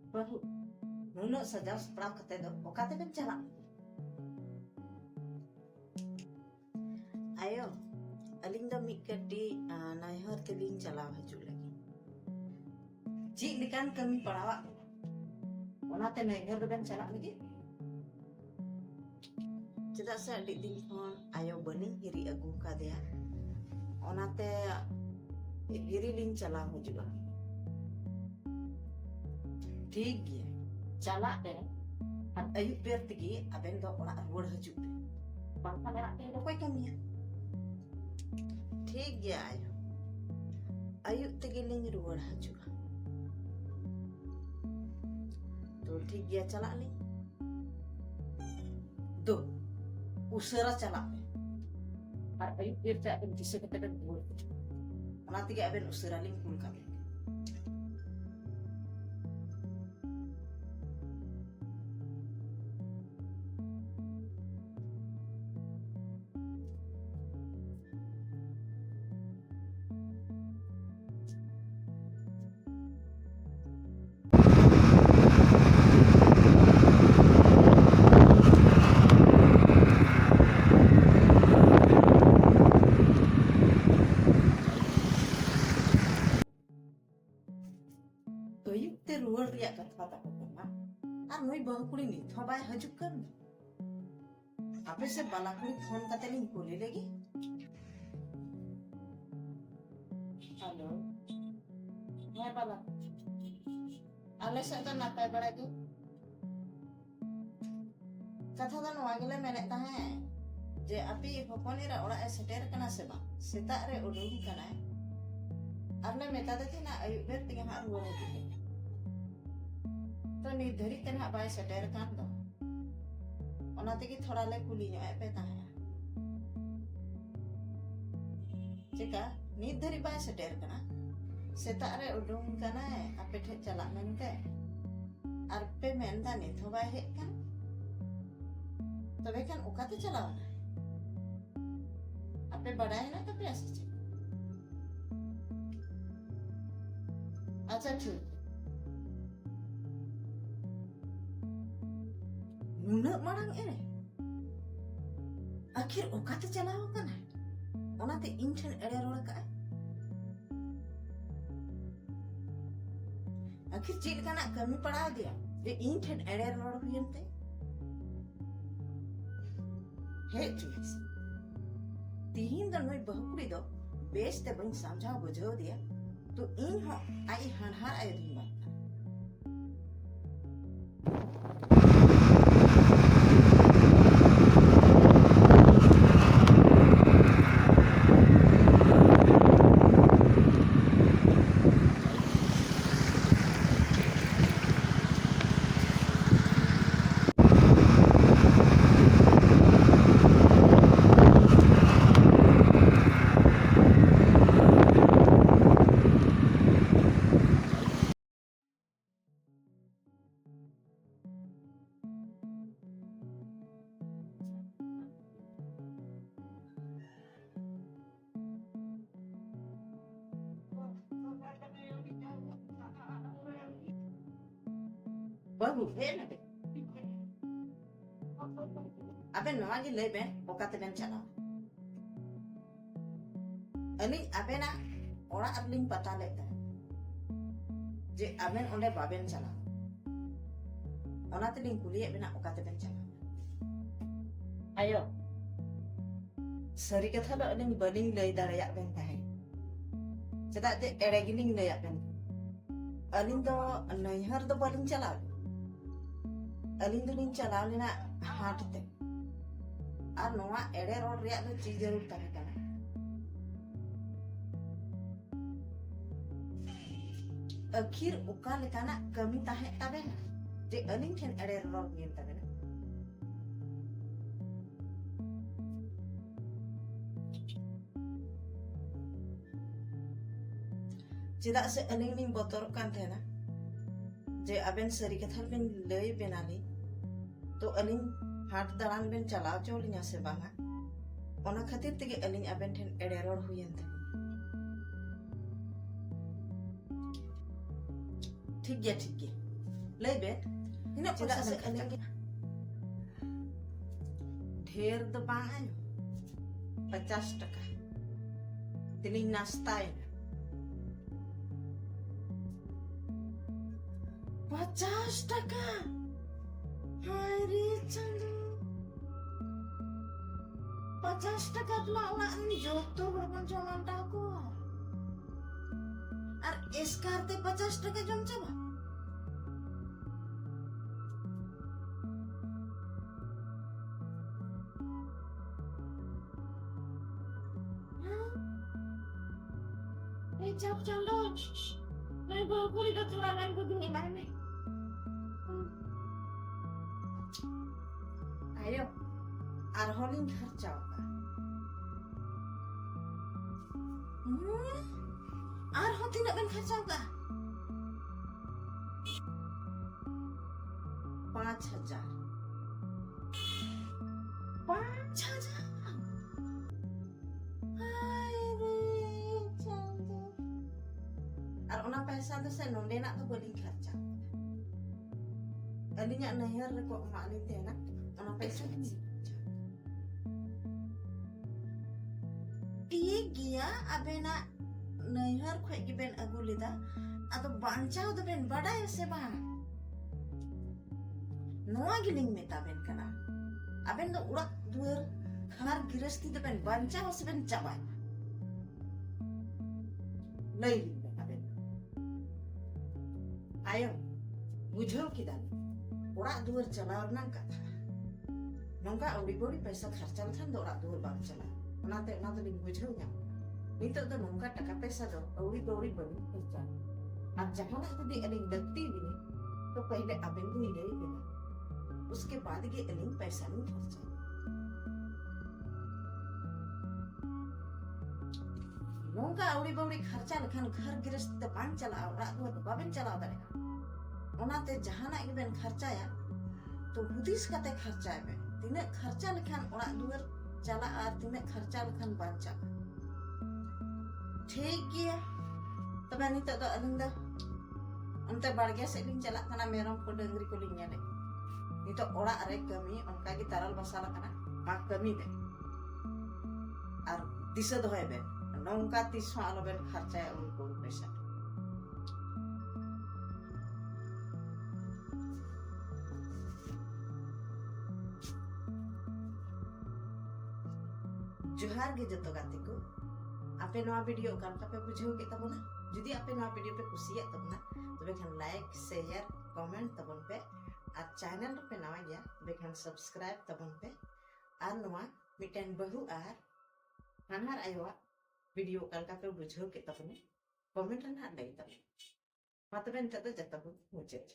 Baru nunuk saja seprap kate do okate ben cala. Ayo, aling da mid kadi naihar teling cala haju lagi. Cik likan kami padawa. Onate naihar ben cala lagi. Cedak sa adik telepon, ayo bening iri agu kadea. Onate iri ling cala haju lah. ठीक है चला दे अयुब बेर तगी अबेन दो ओड़ा रुड़ हजू पे बांका मेरा पे दो कोई कमी है ठीक है आयो अयुब तगी लिंग रुड़ हजू तो ठीक है चला ली दो उसरा चला पे और अयुब बेर ते अबेन जिसे कते ben रुड़ हजू ओना तगी अबेन उसरा लिंग कुल का Ayub te ruar riak kata kata kena, ar noi bahu kuri ni, thobai hajuk kan? Apa se bala kuri phone kate ling kuli lagi? Halo, hai bala, ale se ta napai bada tu? Kata ta noa gile menek ta hai, je api phone ira ora seter kena seba, setak re udung kena. Arne meta ta tina Ayub ber tiga hak ruar haju. तो निर्धारित तेना bye shutter कान दो ओनाते की थोड़ा ले कुली no पे ताहे चिका निर्धारित बाय सेटर कना सेता रे उडुंग कना आपे ठे चला मेनते आर पे मेनदा नि थोबा हे कान तबे कान ओकाते चलाव ना आपे बडाय ना तबे आसी अच्छा ठीक Nunak marang ere. Akhir okate chalaw kana. Onate inten ere rol ka. Akhir chil kana kami pada dia. Je inten ere rol huyente. He chis. Tihin dan noi bahukuri do bes te bang samjha bujho dia. To in ho ai hanhar ai dhimba. Baru ben aben lagi le ben okate ben chalaw ani abena ora abling pata le je aben onde baben chalaw onate ling kuliye bena okate ben chalaw ayo sari katha lo aling baling lay darayak ben tahe cedak je ere giling layak ben aling do naihar do baling chalaw aling duling chalaw lena हाट ते और नोआ एड़े road रिया दो चीज जरूर ताहे kana akhir uka lekana kami tahe tabena je aling ten ere road ngin tabena cedak se aling ning botor kan thena je aben sari kathal ben lay benali तो अलिंग हाट दालान Ben चलाव चोलिया से बांगा ओना खातिर तेगे अलिंग अबेन ठेन एड़े रोड हुयन थे ठीक है lay be ina Tidak pasa se ada aling ढेर तो बाय 50 टका तिनी नाश्ता है 50 टका हाय रे चंदू 50 टका ला जो तो berpencuman aku ar eskarte 50 टका jom coba Cap candol. May bago rin katulangan ko din iba na. ayo arholin kharcha hoga arho tidak ben kharcha hoga 5,000 5,000 ar ona पैसा तो से नोंदे ना तो बोली खर्चा अलिnya नहर को mak ni te na ona पैसा ni iya gia abena नहर खो की बेन अगु लेदा अतो बांचाव तो बेन बड़ा से बा नोआ गिलिंग में ताबेन कना अबेन तो उड़ा दुर घर गिरस्ती तो बेन बांचाव से बेन चाबा नहीं ayo बुझो किदान ओड़ा दुवर चलाव ना कथा नोंका औडी बोडी पैसा खर्चा लखान दो ओड़ा दुवर बांग चला ओनाते ओना तो बुझो nya नितो तो नोंका टका पैसा दो औडी बोडी बनी खर्चा अब जहां ना तो अलिंग दत्ती भी तो पहले अबेन भी ले लेना उसके बाद के अलिंग पैसा नहीं खर्चा नोंका औडी बोडी खर्चा लखान घर गृहस्थ तो बांग चला ओड़ा दुवर बाबेन चला दरे ओनाते जहाना इबेन खर्चाया तो हुदिस कते खर्चाय बे तिने खर्चा लखान ओड़ा दुवर चला आर तिने खर्चा लखान बांचा ठीक गया तबे नितो तो अलिंग दा अंते बाड़गे से लिंग चला कना मेरम को डंगरी को लिंग ने नितो ओड़ा रे कमी उनका की तरल बसाला कना मा कमी बे आर दिसे दोय बे नोंका तिसवा आलोबेन खर्चाय उन को पैसा जोहार गे जतो गाते को आपे नवा वीडियो कान पे बुझो के तबना जदी आपे नवा वीडियो पे कुसिया तबना तबे खान लाइक शेयर कमेंट तबन पे और चैनल पे नवा गया बेखान सब्सक्राइब तबन पे और नवा मिटेन बहु आर हानहार आयोवा वीडियो कान पे बुझो के तबने कमेंट ना लई तब मतबेन ततो जतो मुझे